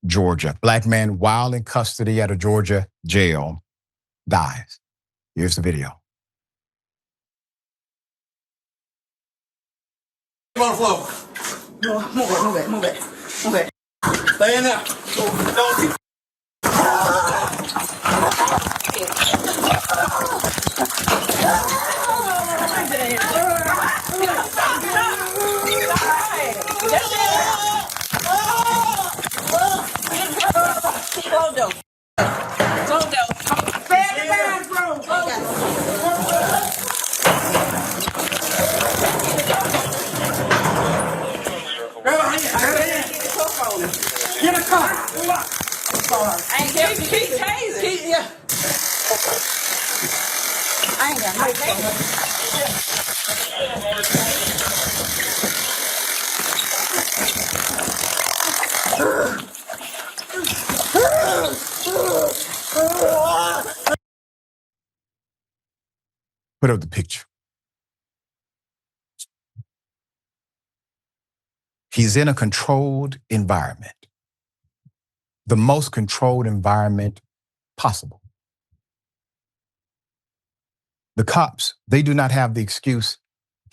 Georgia. Black man while in custody at a Georgia jail dies. Here's the video. On the floor. Move it. Stay in there. Don't. Get a car. I ain't got keep tasing. Keep ya. I ain't got no Put up the picture. He's in a controlled environment. The most controlled environment possible. The cops, they do not have the excuse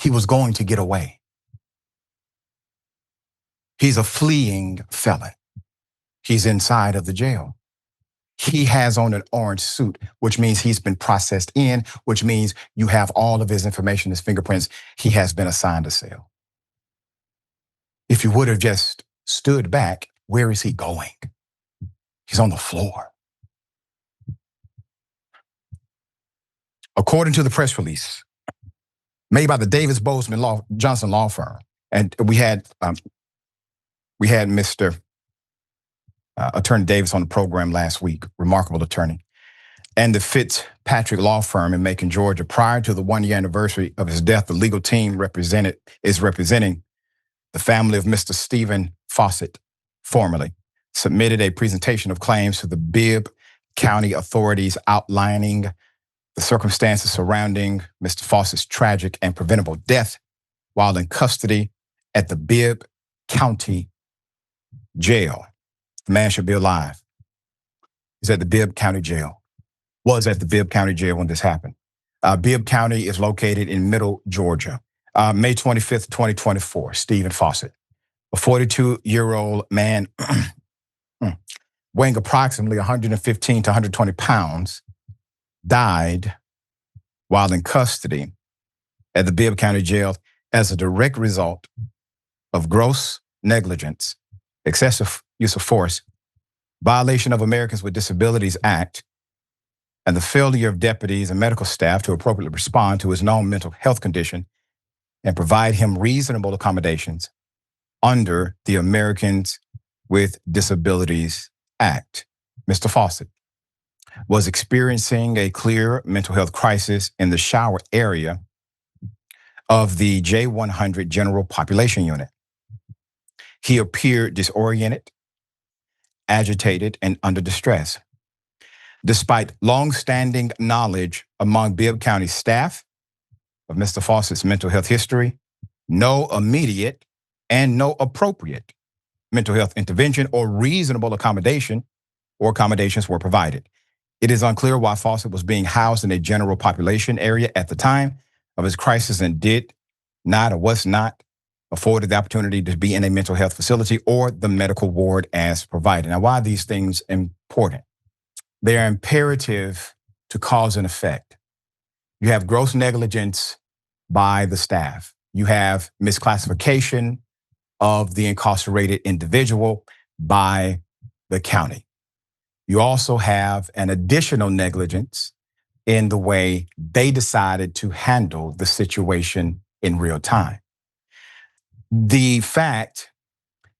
he was going to get away. He's a fleeing felon. He's inside of the jail. He has on an orange suit, which means he's been processed in, which means you have all of his information, his fingerprints. He has been assigned a cell. If you would have just stood back, where is he going? He's on the floor. According to the press release made by the Davis Bozeman Johnson law firm, and we had Mr. Attorney Davis on the program last week, remarkable attorney, and the Fitzpatrick law firm in Macon, Georgia. Prior to the 1-year anniversary of his death, the legal team is representing the family of Mr. Stephen Fossett, formerly, submitted a presentation of claims to the Bibb County authorities outlining the circumstances surrounding Mr. Fossett's tragic and preventable death while in custody at the Bibb County Jail. The man should be alive. He's at the Bibb County Jail. Was at the Bibb County Jail when this happened. Bibb County is located in Middle Georgia. May 25th, 2024, Stephen Fossett, a 42-year-old man weighing approximately 115 to 120 pounds, died while in custody at the Bibb County Jail as a direct result of gross negligence, excessive use of force, violation of Americans with Disabilities Act, and the failure of deputies and medical staff to appropriately respond to his known mental health condition and provide him reasonable accommodations under the Americans with Disabilities Act. Mr. Fossett was experiencing a clear mental health crisis in the shower area of the J100 General Population Unit. He appeared disoriented, agitated, and under distress. Despite long-standing knowledge among Bibb County staff of Mr. Fossett's mental health history, no immediate and no appropriate mental health intervention or reasonable accommodations were provided. It is unclear why Fosset was being housed in a general population area at the time of his crisis and did not or was not afforded the opportunity to be in a mental health facility or the medical ward as provided. Now, why are these things important? They are imperative to cause and effect. You have gross negligence by the staff. You have misclassification of the incarcerated individual by the county. You also have an additional negligence in the way they decided to handle the situation in real time. The fact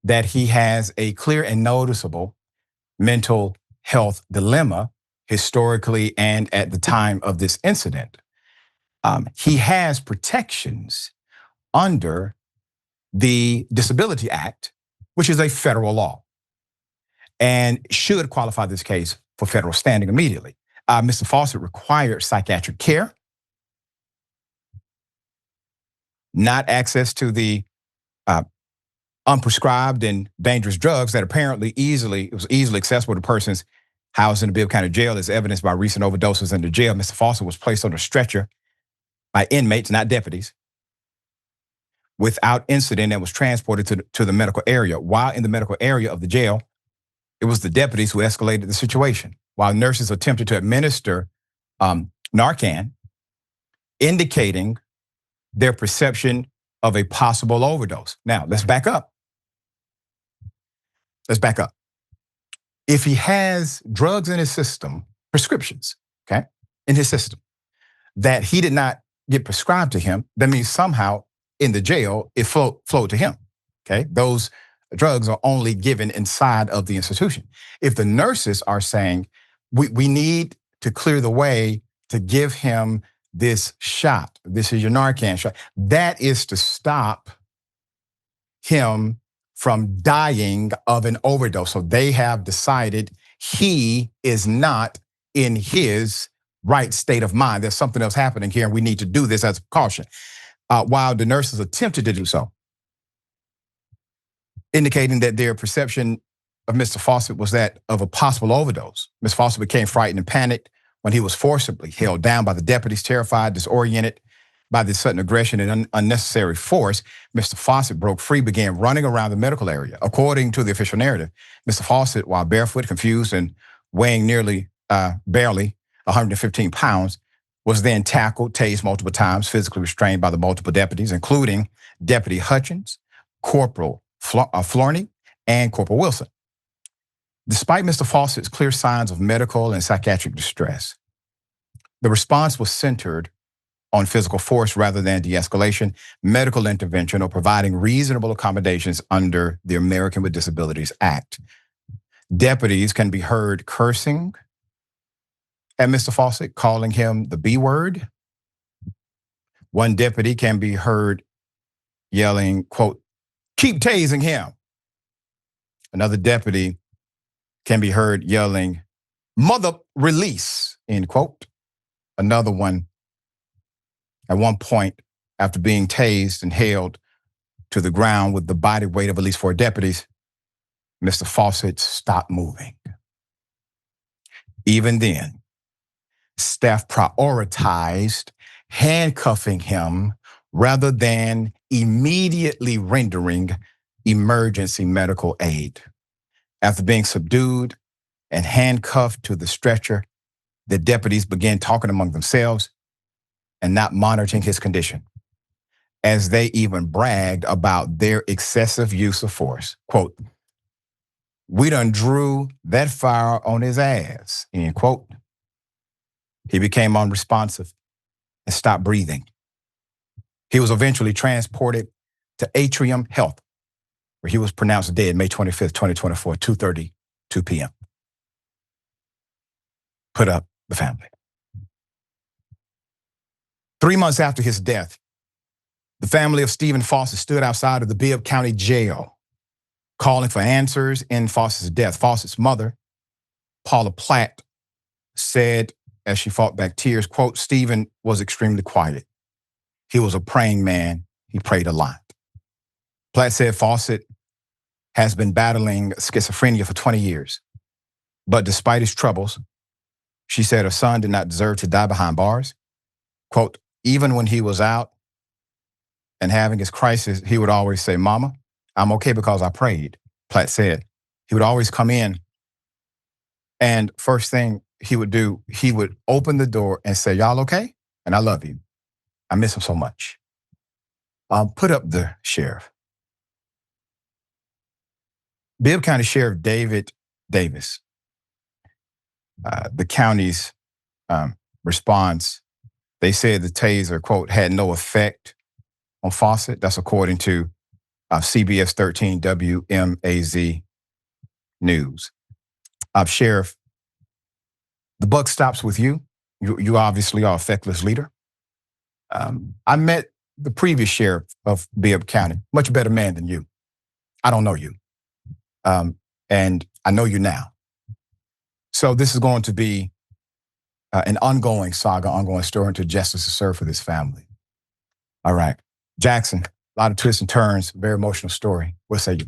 that he has a clear and noticeable mental health dilemma historically and at the time of this incident, he has protections under the Disability Act, which is a federal law, and should qualify this case for federal standing immediately. Mr. Fossett required psychiatric care, not access to the unprescribed and dangerous drugs that apparently it was easily accessible to persons housed in the Bibb County Jail, as evidenced by recent overdoses in the jail. Mr. Fosset was placed on a stretcher by inmates, not deputies, without incident and was transported to the medical area. While in the medical area of the jail, it was the deputies who escalated the situation. While nurses attempted to administer Narcan, indicating their perception of a possible overdose. Now, let's back up. If he has drugs in his system, prescriptions, okay, in his system, that he did not get prescribed to him, that means somehow in the jail, it flowed to him, okay? Those drugs are only given inside of the institution. If the nurses are saying, we need to clear the way to give him this shot, this is your Narcan shot, that is to stop him from dying of an overdose. So they have decided he is not in his right state of mind. There's something else happening here, and we need to do this as a precaution. While the nurses attempted to do so, indicating that their perception of Mr. Fossett was that of a possible overdose. Mr. Fossett became frightened and panicked when he was forcibly held down by the deputies, terrified, disoriented by this sudden aggression and unnecessary force. Mr. Fossett broke free, began running around the medical area. According to the official narrative, Mr. Fossett, while barefoot, confused, and weighing barely 115 pounds, was then tackled, tased multiple times, physically restrained by the multiple deputies, including Deputy Hutchins, Corporal Florney, and Corporal Wilson. Despite Mr. Fossett's clear signs of medical and psychiatric distress, the response was centered on physical force rather than de-escalation, medical intervention, or providing reasonable accommodations under the American with Disabilities Act. Deputies can be heard cursing at Mr. Fossett, calling him the B word. One deputy can be heard yelling, quote, "Keep tasing him." Another deputy can be heard yelling, "Mother release," end quote. Another one, at one point, after being tased and held to the ground with the body weight of at least 4 deputies, Mr. Fossett stopped moving. Even then, staff prioritized handcuffing him rather than immediately rendering emergency medical aid. After being subdued and handcuffed to the stretcher, the deputies began talking among themselves and not monitoring his condition, as they even bragged about their excessive use of force. Quote, "We done drew that fire on his ass," end quote. He became unresponsive and stopped breathing. He was eventually transported to Atrium Health, where he was pronounced dead May 25th, 2024, 2:32 p.m. Put up the family. 3 months after his death, the family of Stephen Fossett stood outside of the Bibb County Jail, calling for answers in Fossett's death. Fossett's mother, Paula Platt, said as she fought back tears, quote, "Stephen was extremely quiet. He was a praying man. He prayed a lot." Platt said Fossett has been battling schizophrenia for 20 years. But despite his troubles, she said her son did not deserve to die behind bars. Quote, "Even when he was out and having his crisis, he would always say, 'Mama, I'm okay because I prayed,'" Platt said. He would always come in, and first thing he would do, he would open the door and say, "Y'all okay? And I love you. I miss him so much." Put up the sheriff. Bibb County Sheriff David Davis, the county's response, they said the taser, quote, "had no effect on Fosset." That's according to CBS 13 WMAZ News. Sheriff, the buck stops with you. You obviously are a feckless leader. I met the previous sheriff of Bibb County, much better man than you. I don't know you. And I know you now. So this is going to be an ongoing saga, ongoing story until justice is served for this family. All right, Jackson, A lot of twists and turns, very emotional story. What say you?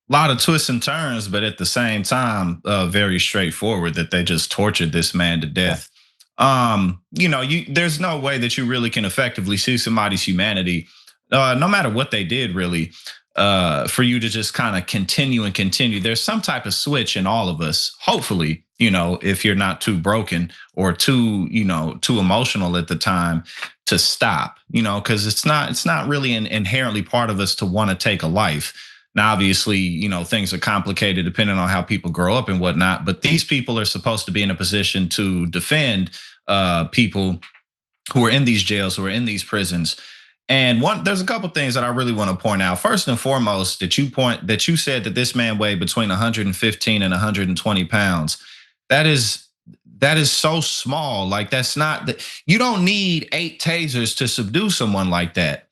A lot of twists and turns, but at the same time, very straightforward that they just tortured this man to death. There's no way that you really can effectively see somebody's humanity, no matter what they did, really, for you to just kind of continue and continue. There's some type of switch in all of us, hopefully, if you're not too broken or too emotional at the time to stop, because it's not really inherently part of us to want to take a life. Now, obviously, things are complicated depending on how people grow up and whatnot, but these people are supposed to be in a position to defend people who are in these jails, who are in these prisons. And there's a couple things that I really want to point out. First and foremost, that you said that this man weighed between 115 and 120 pounds. That is so small. Like, you don't need 8 tasers to subdue someone like that.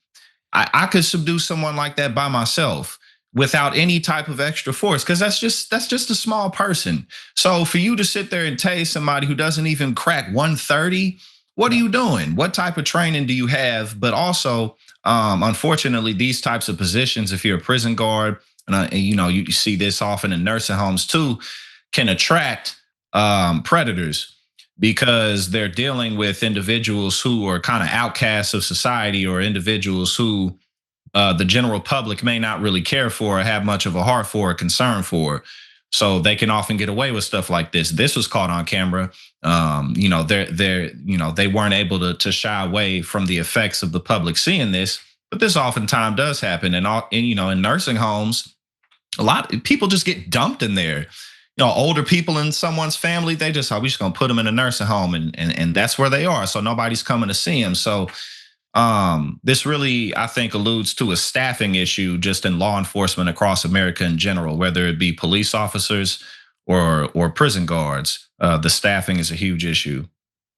I could subdue someone like that by myself without any type of extra force, because that's just a small person. So for you to sit there and tase somebody who doesn't even crack 130, what are you doing? What type of training do you have? But also, unfortunately, these types of positions, if you're a prison guard, and you see this often in nursing homes too, can attract predators, because they're dealing with individuals who are kind of outcasts of society, or individuals who the general public may not really care for or have much of a heart for or concern for. So they can often get away with stuff like this. This was caught on camera. They weren't able to shy away from the effects of the public seeing this, but this oftentimes does happen. And in nursing homes, a lot of people just get dumped in there. Older people in someone's family, we just gonna put them in a nursing home, and that's where they are. So nobody's coming to see them. So this really, I think, alludes to a staffing issue just in law enforcement across America in general, whether it be police officers or prison guards. The staffing is a huge issue.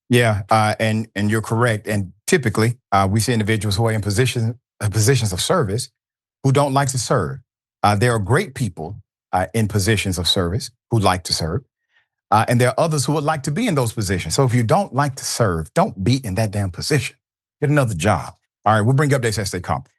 Yeah, and you're correct. And typically, we see individuals who are in positions of service who don't like to serve. There are great people in positions of service who like to serve. And there are others who would like to be in those positions. So if you don't like to serve, don't be in that damn position. Get another job. All right, we'll bring you updates as they come.